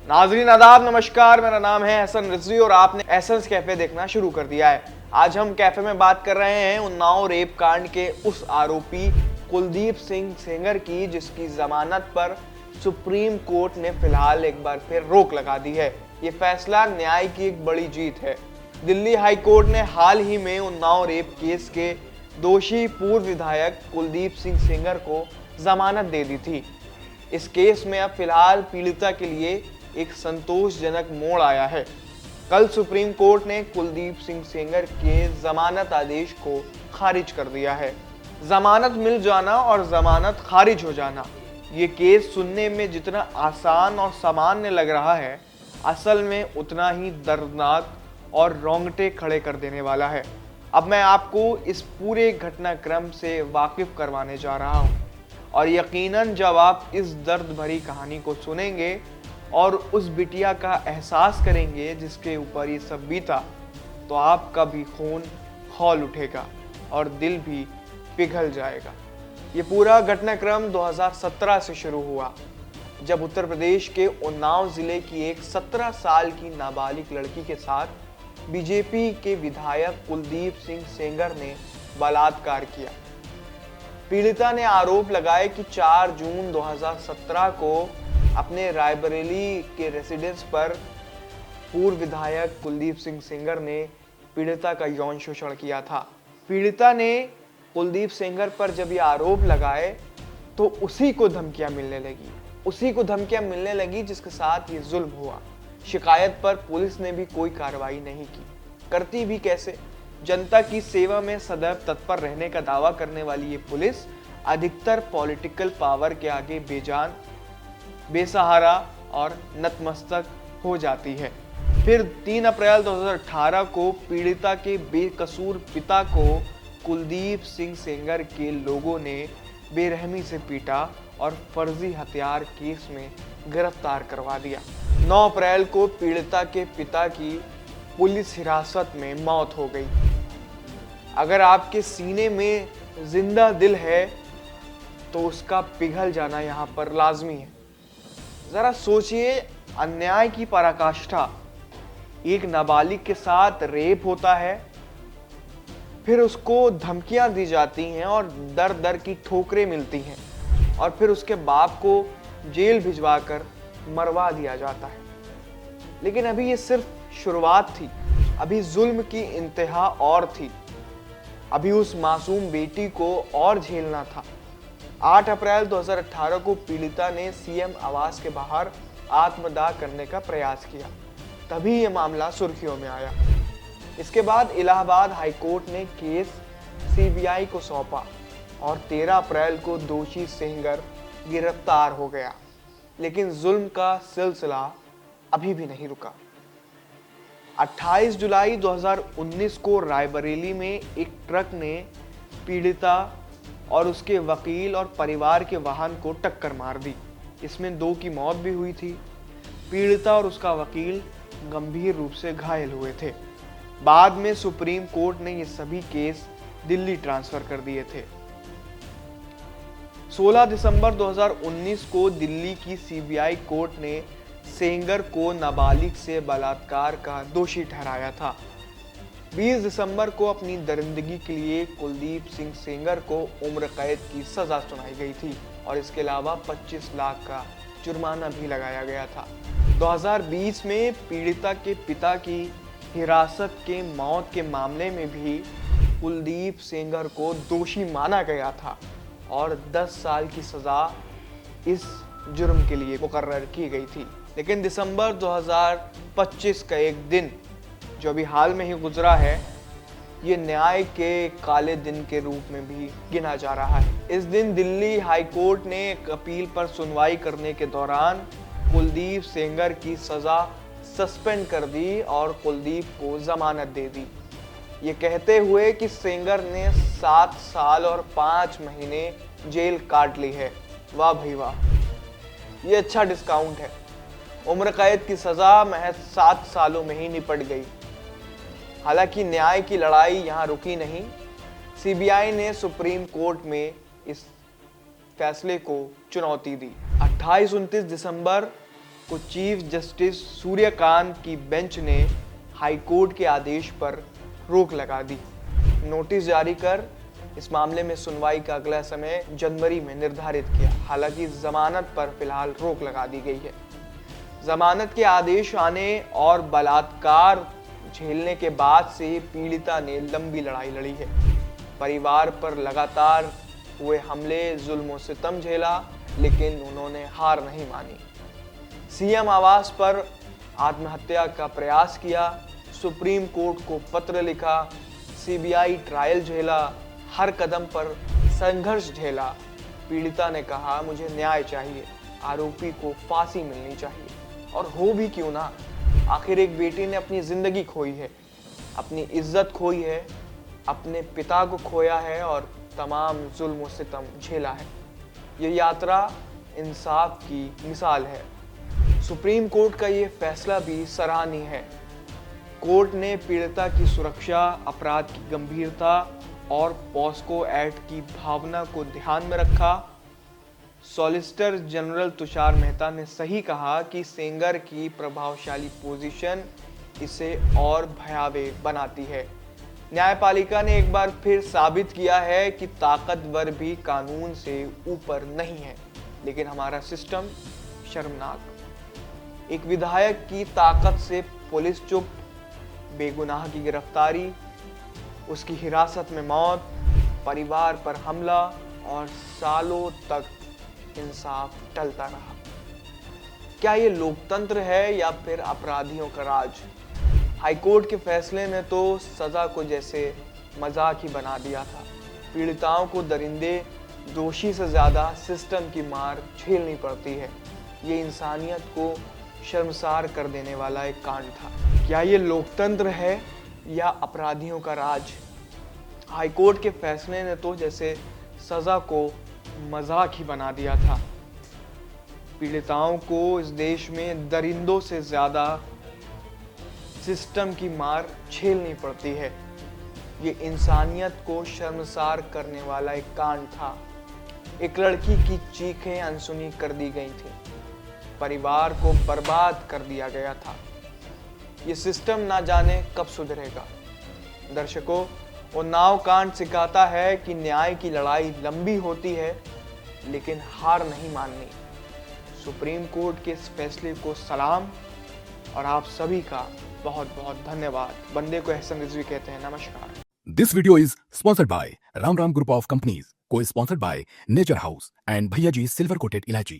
नाजरीन आदाब, नमस्कार। मेरा नाम है एहसन रिजवी और आपने एहसन्स कैफे देखना शुरू कर दिया है। आज हम कैफे में बात कर रहे हैं उन्नाव रेप कांड के उस आरोपी कुलदीप सिंह सेंगर की, जिसकी जमानत पर सुप्रीम कोर्ट ने फिलहाल एक बार फिर रोक लगा दी है। ये फैसला न्याय की एक बड़ी जीत है। दिल्ली हाई कोर्ट ने हाल ही में उन्नाव रेप केस के दोषी पूर्व विधायक कुलदीप सिंह सेंगर को जमानत दे दी थी। इस केस में अब फिलहाल पीड़िता के लिए एक संतोषजनक मोड़ आया है। कल सुप्रीम कोर्ट ने कुलदीप सिंह सेंगर के जमानत आदेश को खारिज कर दिया है। जमानत मिल जाना और जमानत खारिज हो जाना, ये केस सुनने में जितना आसान और सामान्य लग रहा है, असल में उतना ही दर्दनाक और रोंगटे खड़े कर देने वाला है। अब मैं आपको इस पूरे घटनाक्रम से वाकिफ करवाने जा रहा हूँ और यकीनन जब आप इस दर्द भरी कहानी को सुनेंगे और उस बिटिया का एहसास करेंगे जिसके ऊपर ये सब बीता, तो आपका भी खून खौल उठेगा और दिल भी पिघल जाएगा। ये पूरा घटनाक्रम 2017 से शुरू हुआ, जब उत्तर प्रदेश के उन्नाव जिले की एक 17 साल की नाबालिग लड़की के साथ बीजेपी के विधायक कुलदीप सिंह सेंगर ने बलात्कार किया। पीड़िता ने आरोप लगाए कि 4 जून 2017 को अपने रायबरेली के रेसिडेंस पर पूर्व विधायक कुलदीप सिंह सेंगर ने पीड़िता का यौन शोषण किया था। पीड़िता ने कुलदीप सेंगर पर जब ये आरोप लगाए तो उसी को धमकियां मिलने लगी जिसके साथ ये जुल्म हुआ। शिकायत पर पुलिस ने भी कोई कार्रवाई नहीं की। करती भी कैसे? जनता की सेवा में सदैव तत्पर रहने का दावा करने वाली ये पुलिस अधिकतर पॉलिटिकल पावर के आगे बेजान, बेसहारा और नतमस्तक हो जाती है। फिर 3 अप्रैल 2018 को पीड़िता के बेकसूर पिता को कुलदीप सिंह सेंगर के लोगों ने बेरहमी से पीटा और फर्जी हथियार केस में गिरफ्तार करवा दिया। 9 अप्रैल को पीड़िता के पिता की पुलिस हिरासत में मौत हो गई। अगर आपके सीने में जिंदा दिल है तो उसका पिघल जाना यहाँ पर लाजमी है। जरा सोचिए, अन्याय की पराकाष्ठा। एक नाबालिग के साथ रेप होता है, फिर उसको धमकियां दी जाती हैं और दर दर की ठोकरें मिलती हैं और फिर उसके बाप को जेल भिजवाकर मरवा दिया जाता है। लेकिन अभी ये सिर्फ शुरुआत थी, अभी जुल्म की इंतहा और थी। अभी उस मासूम बेटी को और झेलना था। 8 अप्रैल 2018 को पीड़िता ने सीएम आवास के बाहर आत्मदाह करने का प्रयास किया। तभी ये मामला सुर्खियों में आया। इसके बाद इलाहाबाद हाईकोर्ट ने केस सीबीआई को सौंपा और 13 अप्रैल को दोषी सेंगर गिरफ्तार हो गया। लेकिन जुल्म का सिलसिला अभी भी नहीं रुका। 28 जुलाई 2019 को रायबरेली में एक ट्रक ने पीड़िता और उसके वकील और परिवार के वाहन को टक्कर मार दी। इसमें 2 की मौत भी हुई थी। पीड़िता और उसका वकील गंभीर रूप से घायल हुए थे। बाद में सुप्रीम कोर्ट ने ये सभी केस दिल्ली ट्रांसफर कर दिए थे। 16 दिसंबर 2019 को दिल्ली की सीबीआई कोर्ट ने सेंगर को नाबालिग से बलात्कार का दोषी ठहराया था। 20 दिसंबर को अपनी दरिंदगी के लिए कुलदीप सिंह सेंगर को उम्र कैद की सजा सुनाई गई थी और इसके अलावा 25 लाख का जुर्माना भी लगाया गया था। 2020 में पीड़िता के पिता की हिरासत के मौत के मामले में भी कुलदीप सेंगर को दोषी माना गया था और 10 साल की सजा इस जुर्म के लिए मुकर्रर की गई थी। लेकिन दिसंबर 2025 का एक दिन, जो अभी हाल में ही गुजरा है, ये न्याय के काले दिन के रूप में भी गिना जा रहा है। इस दिन दिल्ली हाई कोर्ट ने एक अपील पर सुनवाई करने के दौरान कुलदीप सेंगर की सजा सस्पेंड कर दी और कुलदीप को जमानत दे दी, ये कहते हुए कि सेंगर ने 7 साल और 5 महीने जेल काट ली है। वाह भाई वाह, ये अच्छा डिस्काउंट है। उम्र कैद की सजा महज 7 सालों में ही निपट गई। हालांकि न्याय की लड़ाई यहाँ रुकी नहीं। सीबीआई ने सुप्रीम कोर्ट में इस फैसले को चुनौती दी। 28-29 दिसंबर को चीफ जस्टिस सूर्यकांत की बेंच ने हाईकोर्ट के आदेश पर रोक लगा दी। नोटिस जारी कर इस मामले में सुनवाई का अगला समय जनवरी में निर्धारित किया। हालांकि जमानत पर फिलहाल रोक लगा दी गई है। जमानत के आदेश आने और बलात्कार झेलने के बाद से पीड़िता ने लंबी लड़ाई लड़ी है। परिवार पर लगातार हुए हमले, जुल्म सितम झेला, लेकिन उन्होंने हार नहीं मानी। सीएम आवास पर आत्महत्या का प्रयास किया, सुप्रीम कोर्ट को पत्र लिखा, सीबीआई ट्रायल झेला, हर कदम पर संघर्ष झेला। पीड़िता ने कहा, मुझे न्याय चाहिए, आरोपी को फांसी मिलनी चाहिए, और हो भी क्यों ना। आखिर एक बेटी ने अपनी जिंदगी खोई है, अपनी इज्जत खोई है, अपने पिता को खोया है और तमाम जुल्म सितम झेला है। ये यात्रा इंसाफ की मिसाल है। सुप्रीम कोर्ट का ये फैसला भी सराहनीय है। कोर्ट ने पीड़िता की सुरक्षा, अपराध की गंभीरता और पॉस्को एक्ट की भावना को ध्यान में रखा। सॉलिसिटर जनरल तुषार मेहता ने सही कहा कि सेंगर की प्रभावशाली पोजीशन इसे और भयावह बनाती है। न्यायपालिका ने एक बार फिर साबित किया है कि ताकतवर भी कानून से ऊपर नहीं है, लेकिन हमारा सिस्टम शर्मनाक। एक विधायक की ताकत से पुलिस चुप, बेगुनाह की गिरफ्तारी, उसकी हिरासत में मौत, परिवार पर हमला और सालों तक इंसाफ टलता रहा। क्या ये लोकतंत्र है या फिर अपराधियों का राज? हाईकोर्ट के फैसले ने तो सजा को जैसे मजाक ही बना दिया था। पीड़िताओं को दरिंदे, दोषी से ज्यादा सिस्टम की मार झेलनी पड़ती है। ये इंसानियत को शर्मसार कर देने वाला एक कांड था। क्या ये लोकतंत्र है या अपराधियों का राज? हाईकोर्ट के फैसले ने तो जैसे सजा को मजाक ही बना दिया था। पीड़िताओं को इस देश में दरिंदों से ज्यादा सिस्टम की मार झेलनी पड़ती है। ये इंसानियत को शर्मसार करने वाला एक कांड था। एक लड़की की चीखें अनसुनी कर दी गई थी, परिवार को बर्बाद कर दिया गया था। ये सिस्टम ना जाने कब सुधरेगा। दर्शकों, उन्नाव कांड सिखाता है कि न्याय की लड़ाई लंबी होती है, लेकिन हार नहीं माननी। सुप्रीम कोर्ट के इस फैसले को सलाम, और आप सभी का बहुत बहुत धन्यवाद। बंदे को एहसन रिजवी कहते हैं। नमस्कार। This video is sponsored by Ram Group of Companies, co-sponsored by Nature House and Bhaiya Ji Silver Coated Ilachi.